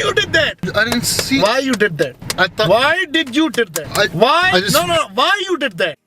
you did that? I didn't see. Why you did that? I thought. Why did you did that? Why? I just- No. Why you did that?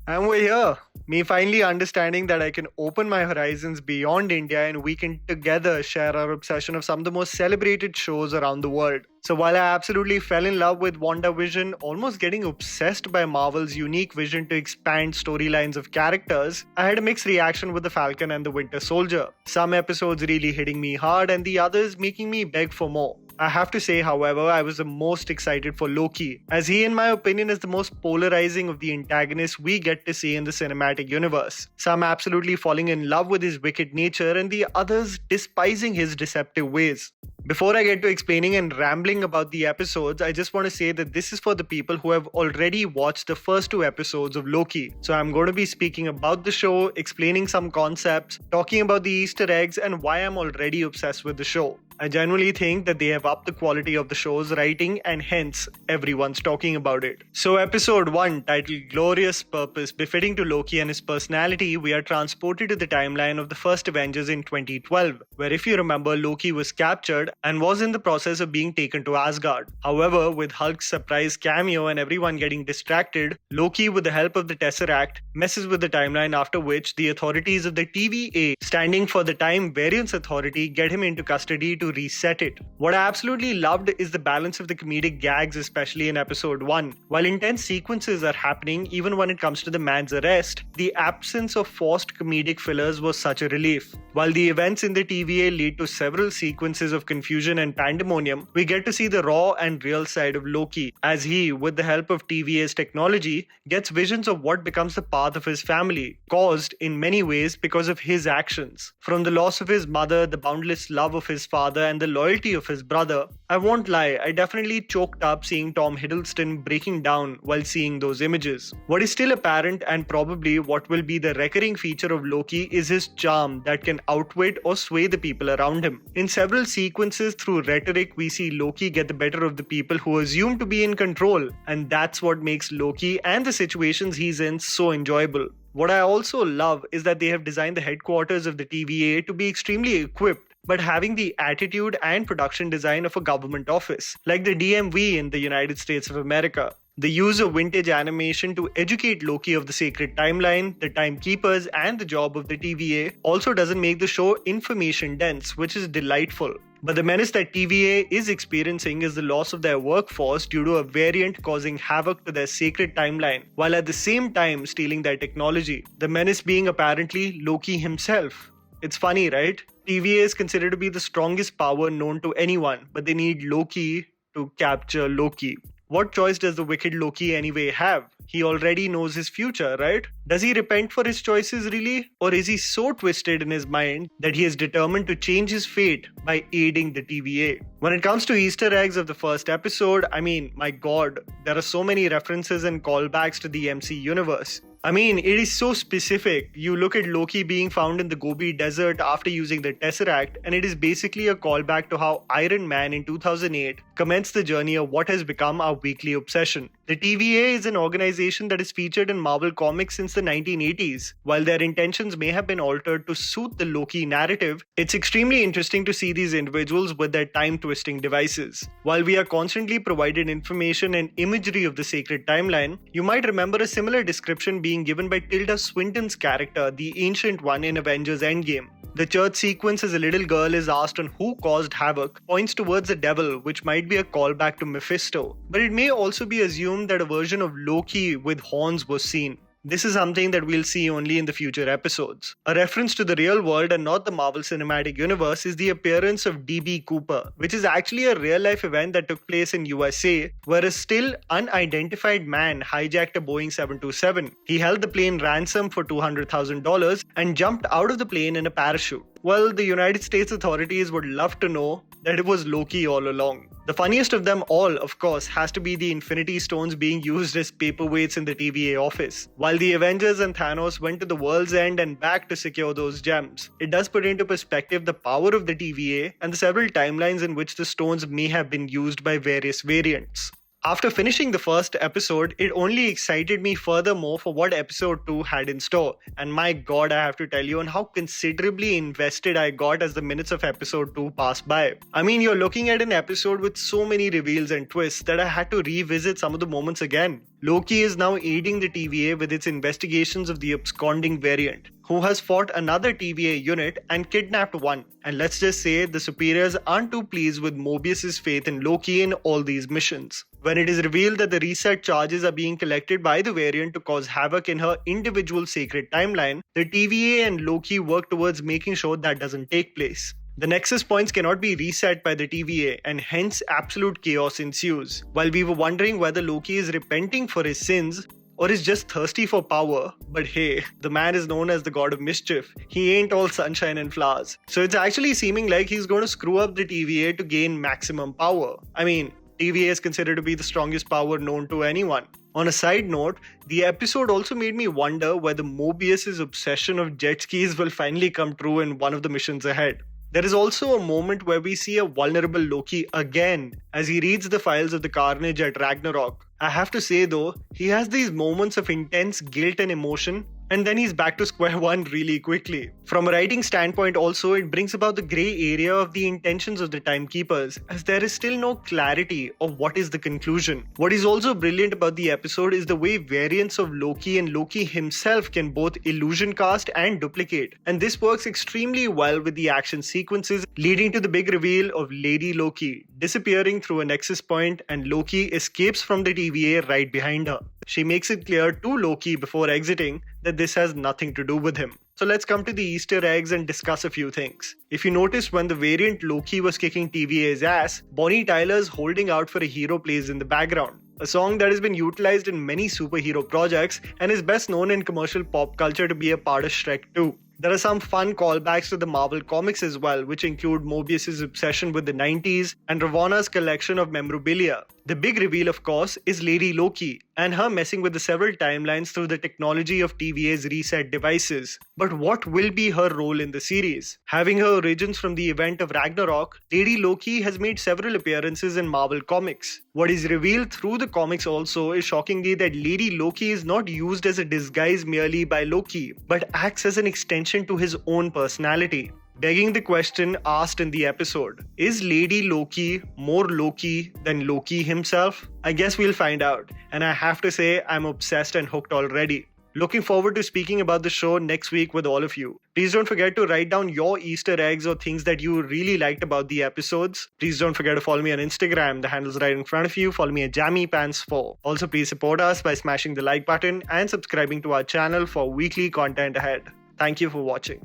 And we're here. Me finally understanding that I can open my horizons beyond India and we can together share our obsession of some of the most celebrated shows around the world. So while I absolutely fell in love with WandaVision, almost getting obsessed by Marvel's unique vision to expand storylines of characters, I had a mixed reaction with The Falcon and the Winter Soldier. Some episodes really hitting me hard and the others making me beg for more. I have to say, however, I was the most excited for Loki, as he, in my opinion, is the most polarizing of the antagonists we get to see in the cinematic universe. Some absolutely falling in love with his wicked nature and the others despising his deceptive ways. Before I get to explaining and rambling about the episodes, I just want to say that this is for the people who have already watched the first 2 episodes of Loki. So I'm going to be speaking about the show, explaining some concepts, talking about the Easter eggs and why I'm already obsessed with the show. I genuinely think that they have upped the quality of the show's writing and hence everyone's talking about it. So episode 1, titled Glorious Purpose, befitting to Loki and his personality, we are transported to the timeline of the first Avengers in 2012, where if you remember, Loki was captured and was in the process of being taken to Asgard. However, with Hulk's surprise cameo and everyone getting distracted, Loki, with the help of the Tesseract, messes with the timeline, after which the authorities of the TVA, standing for the Time Variance Authority, get him into custody to reset it. What I absolutely loved is the balance of the comedic gags, especially in episode 1. While intense sequences are happening even when it comes to the man's arrest, the absence of forced comedic fillers was such a relief. While the events in the TVA lead to several sequences of confusion and pandemonium, we get to see the raw and real side of Loki, as he, with the help of TVA's technology, gets visions of what becomes the path of his family, caused in many ways because of his actions. From the loss of his mother, the boundless love of his father, and the loyalty of his brother, I won't lie, I definitely choked up seeing Tom Hiddleston breaking down while seeing those images. What is still apparent and probably what will be the recurring feature of Loki is his charm that can outwit or sway the people around him. In several sequences through rhetoric, we see Loki get the better of the people who assume to be in control, and that's what makes Loki and the situations he's in so enjoyable. What I also love is that they have designed the headquarters of the TVA to be extremely equipped, but having the attitude and production design of a government office, like the DMV in the United States of America. The use of vintage animation to educate Loki of the sacred timeline, the timekeepers, and the job of the TVA also doesn't make the show information dense, which is delightful. But the menace that TVA is experiencing is the loss of their workforce due to a variant causing havoc to their sacred timeline, while at the same time stealing their technology. The menace being apparently Loki himself. It's funny, right? TVA is considered to be the strongest power known to anyone, but they need Loki to capture Loki. What choice does the wicked Loki anyway have? He already knows his future, right? Does he repent for his choices really? Or is he so twisted in his mind that he is determined to change his fate by aiding the TVA? When it comes to Easter eggs of the first episode, I mean, my god, there are so many references and callbacks to the MC universe. I mean, it is so specific. You look at Loki being found in the Gobi Desert after using the Tesseract, and it is basically a callback to how Iron Man in 2008 commenced the journey of what has become our weekly obsession. The TVA is an organization that is featured in Marvel Comics since the 1980s. While their intentions may have been altered to suit the Loki narrative, it's extremely interesting to see these individuals with their time-twisting devices. While we are constantly provided information and imagery of the sacred timeline, you might remember a similar description being given by Tilda Swinton's character, the Ancient One in Avengers Endgame. The church sequence as a little girl is asked on who caused havoc points towards the devil, which might be a callback to Mephisto. But it may also be assumed that a version of Loki with horns was seen. This is something that we'll see only in the future episodes. A reference to the real world and not the Marvel Cinematic Universe is the appearance of D.B. Cooper, which is actually a real-life event that took place in USA, where a still unidentified man hijacked a Boeing 727. He held the plane ransom for $200,000 and jumped out of the plane in a parachute. Well, the United States authorities would love to know that it was Loki all along. The funniest of them all, of course, has to be the Infinity Stones being used as paperweights in the TVA office. While the Avengers and Thanos went to the world's end and back to secure those gems, it does put into perspective the power of the TVA and the several timelines in which the stones may have been used by various variants. After finishing the first episode, it only excited me furthermore for what episode 2 had in store. And my god, I have to tell you on how considerably invested I got as the minutes of episode 2 passed by. I mean, you're looking at an episode with so many reveals and twists that I had to revisit some of the moments again. Loki is now aiding the TVA with its investigations of the absconding variant, who has fought another TVA unit and kidnapped one. And let's just say the superiors aren't too pleased with Mobius's faith in Loki in all these missions. When it is revealed that the reset charges are being collected by the variant to cause havoc in her individual sacred timeline, the TVA and Loki work towards making sure that doesn't take place. The Nexus points cannot be reset by the TVA, and hence absolute chaos ensues. While we were wondering whether Loki is repenting for his sins or is just thirsty for power, but hey, the man is known as the god of mischief. He ain't all sunshine and flowers. So it's actually seeming like he's going to screw up the TVA to gain maximum power. I mean, TVA is considered to be the strongest power known to anyone. On a side note, the episode also made me wonder whether Mobius's obsession of jet skis will finally come true in one of the missions ahead. There is also a moment where we see a vulnerable Loki again as he reads the files of the carnage at Ragnarok. I have to say though, he has these moments of intense guilt and emotion, and then he's back to square one really quickly. From a writing standpoint also, it brings about the grey area of the intentions of the timekeepers, as there is still no clarity of what is the conclusion. What is also brilliant about the episode is the way variants of Loki and Loki himself can both illusion cast and duplicate, and this works extremely well with the action sequences leading to the big reveal of Lady Loki disappearing through a nexus point, and Loki escapes from the TVA right behind her. She makes it clear to Loki before exiting that this has nothing to do with him. So let's come to the Easter eggs and discuss a few things. If you noticed, when the variant Loki was kicking TVA's ass, Bonnie Tyler's Holding Out for a Hero plays in the background. A song that has been utilized in many superhero projects and is best known in commercial pop culture to be a part of Shrek 2. There are some fun callbacks to the Marvel comics as well, which include Mobius's obsession with the 90s and Ravonna's collection of memorabilia. The big reveal, of course, is Lady Loki and her messing with the several timelines through the technology of TVA's reset devices. But what will be her role in the series? Having her origins from the event of Ragnarok, Lady Loki has made several appearances in Marvel comics. What is revealed through the comics also is shockingly that Lady Loki is not used as a disguise merely by Loki, but acts as an extension to his own personality. Begging the question asked in the episode, is Lady Loki more Loki than Loki himself? I guess we'll find out, and I have to say I'm obsessed and hooked already. Looking forward to speaking about the show next week with all of you. Please don't forget to write down your Easter eggs or things that you really liked about the episodes. Please don't forget to follow me on Instagram. The handle's right in front of you. Follow me at JammyPants4. Also, please support us by smashing the like button and subscribing to our channel for weekly content ahead. Thank you for watching.